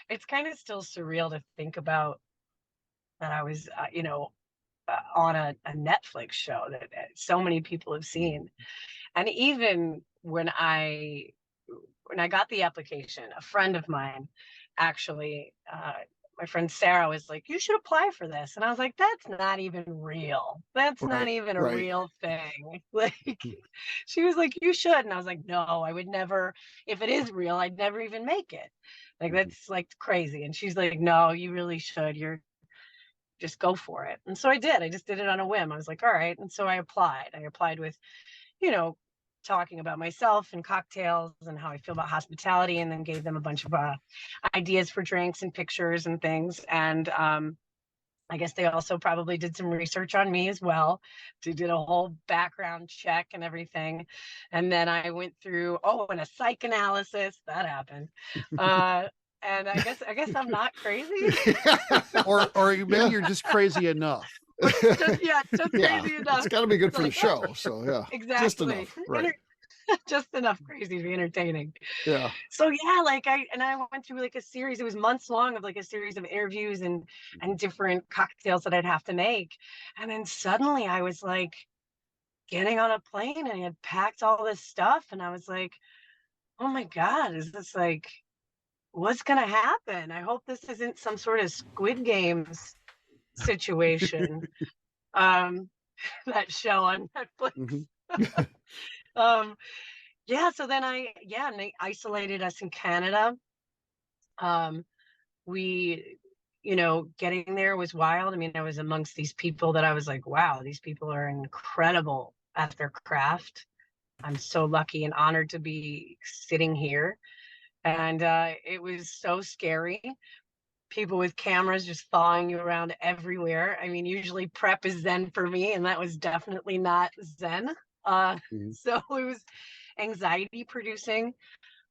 it's kind of still surreal to think about that I was, on a Netflix show that so many people have seen. And even when I got the application, a friend of mine actually, my friend Sarah was like, "You should apply for this." And I was like, "That's not even real. That's not Right, even a right. real thing." Like, she was like, "You should." And I was like, "No, I would never. If it is real, I'd never even make it. Like, Mhm. that's like crazy." And she's like, "No, you really should. You're just go for it." And so I did. I just did it on a whim. I was like, "All right." And so I applied. I applied with, you know, talking about myself and cocktails and how I feel about hospitality, and then gave them a bunch of ideas for drinks and pictures and things. And I guess they also probably did some research on me as well. They did a whole background check and everything. And then I went through, oh, and a psych analysis that happened. Uh, and I guess I'm not crazy. Maybe you're just crazy enough. Or just, yeah, just Yeah, crazy it's enough. gotta be good for the Like, show, so yeah, just exactly. enough, right. Just enough crazy to be entertaining. Yeah. So yeah, like I went through like a series, it was months long of like a series of interviews and different cocktails that I'd have to make. And then suddenly I was like getting on a plane and I had packed all this stuff and I was like, "Oh my God, is this like what's gonna happen? I hope this isn't some sort of Squid Games situation." Um, that show on Netflix. Mhm. Um, yeah, so then and they isolated us in Canada. Um, we, getting there was wild. I mean, I was amongst these people that I was like, wow, these people are incredible at their craft. I'm so lucky and honored to be sitting here. And it was so scary. People with cameras just following you around everywhere. I mean, usually prep is zen for me, and that was definitely not zen. Mhm. So it was anxiety producing.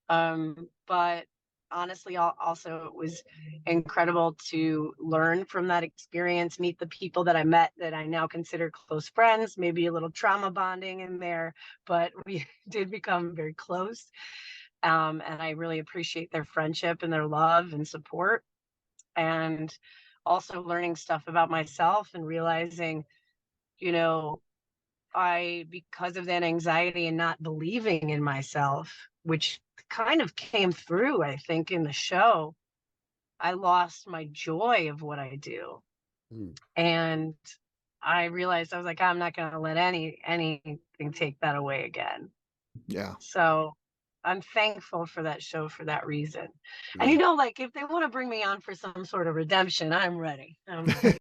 But honestly, also it was incredible to learn from that experience, meet the people that I met that I now consider close friends, maybe a little trauma bonding in there, but we did become very close. And I really appreciate their friendship and their love and support. And also learning stuff about myself and realizing, you know, because of that anxiety and not believing in myself, which kind of came through, I think, in the show, I lost my joy of what I do. Mm. And I realized I was like, I'm not going to let anything take that away again. Yeah, So I'm thankful for that show for that reason. And yeah. like if they want to bring me on for some sort of redemption, I'm ready. I'm ready.